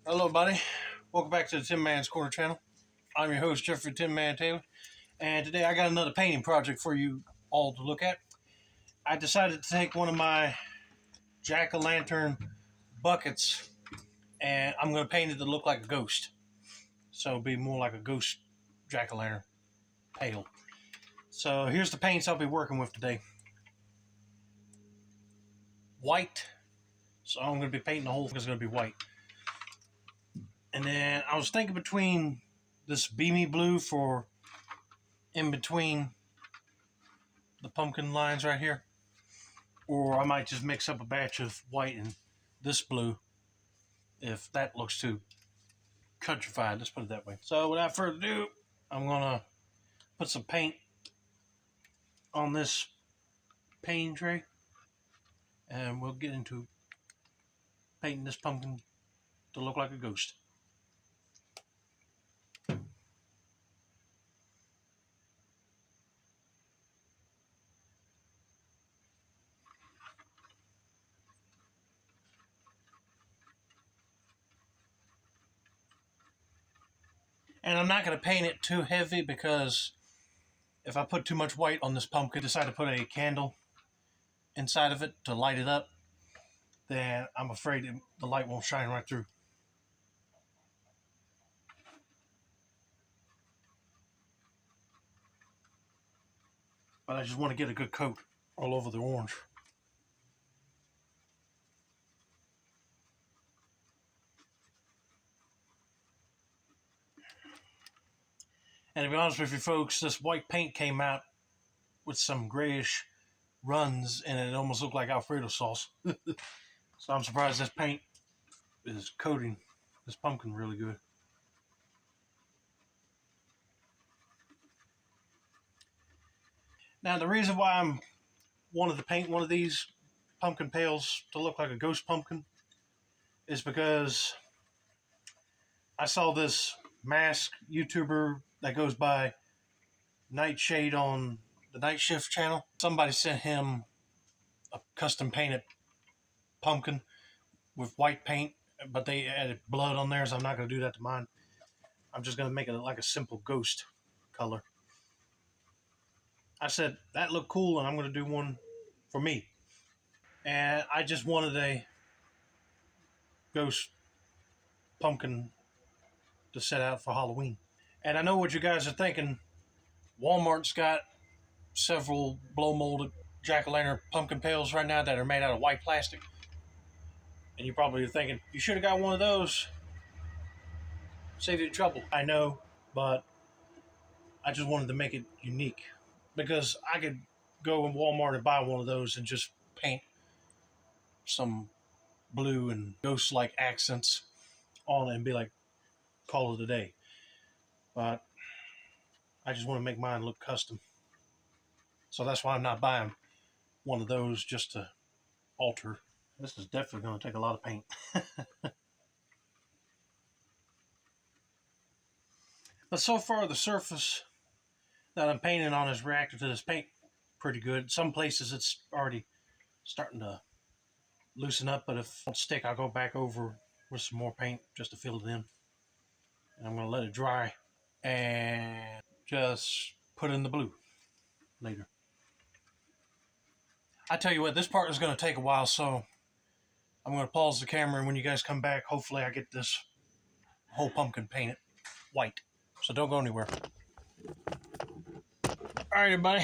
Hello, buddy. Welcome back to the Tin Man's Corner channel. I'm your host, Jeffrey Tin Man Taylor, and today I got another painting project for you all to look at. I decided to take one of my jack-o'-lantern buckets, and I'm going to paint it to look like a ghost. So it'll be more like a ghost jack-o'-lantern pail. So here's the paints I'll be working with today. White. So I'm going to be painting the whole thing is going to be white. And then I was thinking between this beamy blue for in between the pumpkin lines right here, or I might just mix up a batch of white and this blue if that looks too countrified. Let's put it that way. So without further ado, I'm gonna put some paint on this painting tray, and we'll get into painting this pumpkin to look like a ghost. And I'm not going to paint it too heavy because if I put too much white on this pumpkin, decide to put a candle inside of it to light it up, then I'm afraid the light won't shine right through. But I just want to get a good coat all over the orange. And to be honest with you folks, this white paint came out with some grayish runs and it almost looked like Alfredo sauce. So I'm surprised this paint is coating this pumpkin really good. Now the reason why I'm wanted to paint one of these pumpkin pails to look like a ghost pumpkin is because I saw this mask YouTuber that goes by Nightshade on the Night Shift channel. Somebody sent him a custom painted pumpkin with white paint, but they added blood on there, so I'm not going to do that to mine. I'm just going to make it like a simple ghost color. I said that looked cool, and I'm going to do one for me. And I just wanted a ghost pumpkin to set out for Halloween. And I know what you guys are thinking. Walmart's got several blow molded jack-o'-lantern pumpkin pails right now that are made out of white plastic. And you're probably thinking, you should have got one of those. Save you trouble. I know, but I just wanted to make it unique. Because I could go in Walmart and buy one of those and just paint some blue and ghost-like accents on it and be like, call it a day. But I just want to make mine look custom. So that's why I'm not buying one of those just to alter. This is definitely going to take a lot of paint. But so far the surface that I'm painting on has reacted to this paint pretty good. Some places it's already starting to loosen up, but if it won't stick, I'll go back over with some more paint just to fill it in. And I'm going to let it dry and just put in the blue later. I tell you what, this part is going to take a while, so I'm going to pause the camera, and when you guys come back, hopefully I get this whole pumpkin painted white. So don't go anywhere. All right, everybody.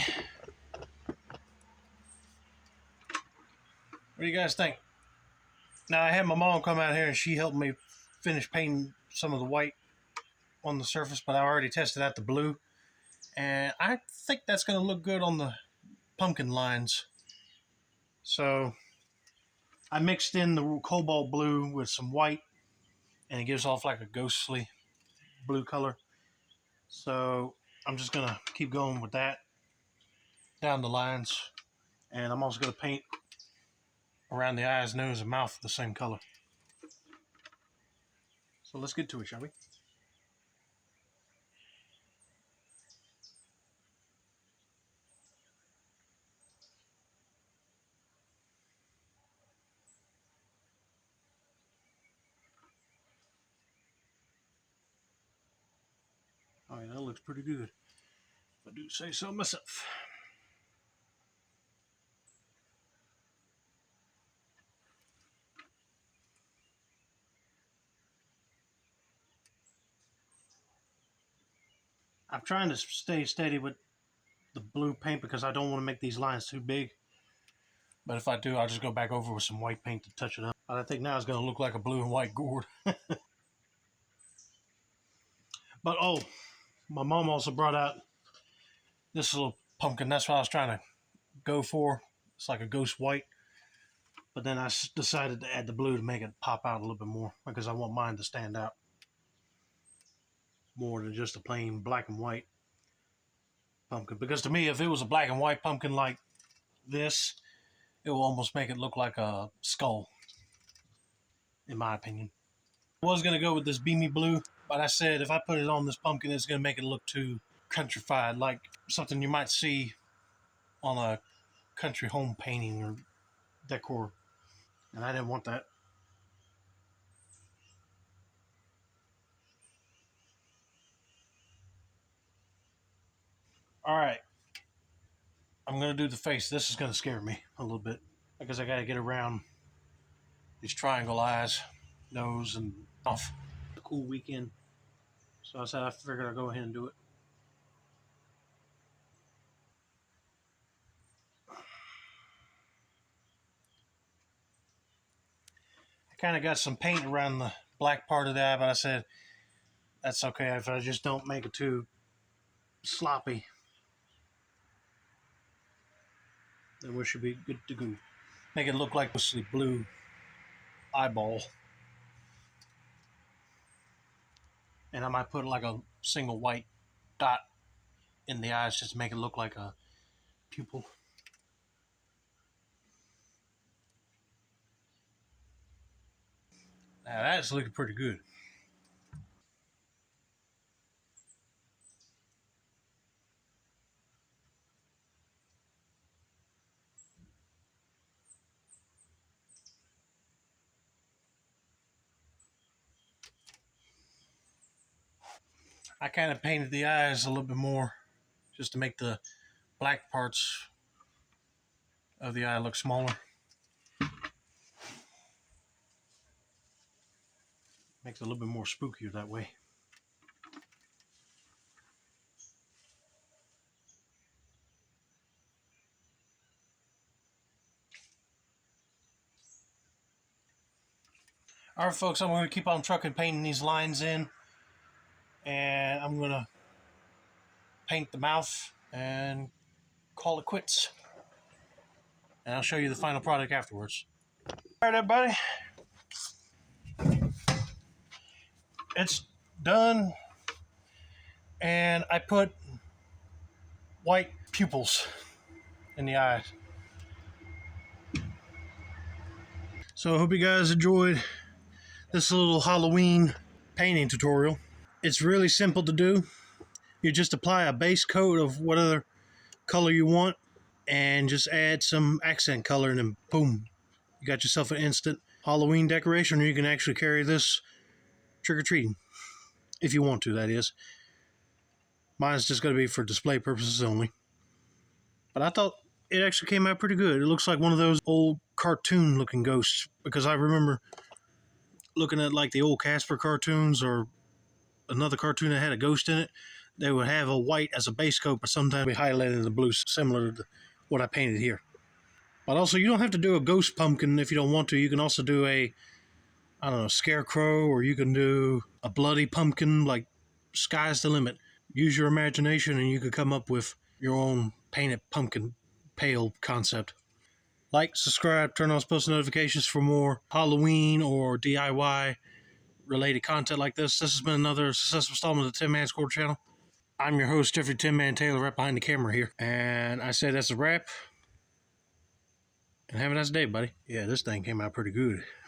What do you guys think? Now, I had my mom come out here, and she helped me finish painting some of the white on the surface, but I already tested out the blue, and I think that's going to look good on the pumpkin lines. So I mixed in the cobalt blue with some white, and it gives off like a ghostly blue color. So I'm just going to keep going with that down the lines, and I'm also going to paint around the eyes, nose, and mouth the same color. So let's get to it, shall we? Alright, that looks pretty good, if I do say so myself. I'm trying to stay steady with the blue paint because I don't want to make these lines too big. But if I do, I'll just go back over with some white paint to touch it up. I think now it's going to look like a blue and white gourd. But oh, my mom also brought out this little pumpkin. That's what I was trying to go for. It's like a ghost white. But then I decided to add the blue to make it pop out a little bit more because I want mine to stand out more than just a plain black and white pumpkin. Because to me, if it was a black and white pumpkin like this, it will almost make it look like a skull, in my opinion. I was going to go with this Beamy Blue, but I said if I put it on this pumpkin, it's going to make it look too countrified, like something you might see on a country home painting or decor. And I didn't want that. All right. I'm going to do the face. This is going to scare me a little bit because I got to get around these triangle eyes, nose, and off. A cool weekend. So I said I figured I'd go ahead and do it. I kind of got some paint around the black part of the eye, but I said that's okay if I just don't make it too sloppy. Then we should be good to go. Make it look like a blue eyeball. And I might put like a single white dot in the eyes just to make it look like a pupil. Now that's looking pretty good. I kind of painted the eyes a little bit more just to make the black parts of the eye look smaller. Makes it a little bit more spookier that way. All right, folks, I'm going to keep on trucking painting these lines in. And I'm going to paint the mouth and call it quits. And I'll show you the final product afterwards. All right, everybody. It's done. And I put white pupils in the eyes. So I hope you guys enjoyed this little Halloween painting tutorial. It's really simple to do. You just apply a base coat of whatever color you want and just add some accent color and then boom, you got yourself an instant Halloween decoration, or you can actually carry this trick-or-treating if you want to, that is. Mine's just going to be for display purposes only. But I thought it actually came out pretty good. It looks like one of those old cartoon looking ghosts, because I remember looking at like the old Casper cartoons or another cartoon that had a ghost in it. They would have a white as a base coat, but sometimes we highlighted in the blue, similar to what I painted here. But also, you don't have to do a ghost pumpkin if you don't want to. You can also do a, I don't know, scarecrow, or you can do a bloody pumpkin. Like, sky's the limit. Use your imagination and you could come up with your own painted pumpkin pale concept. Like, subscribe, turn on post notifications for more Halloween or DIY related content like this. This has been another successful installment of the Tin Man's Quarter channel. I'm your host, Jeffrey Tin Man Taylor, right behind the camera here. And I say that's a wrap. And have a nice day, buddy. Yeah, this thing came out pretty good.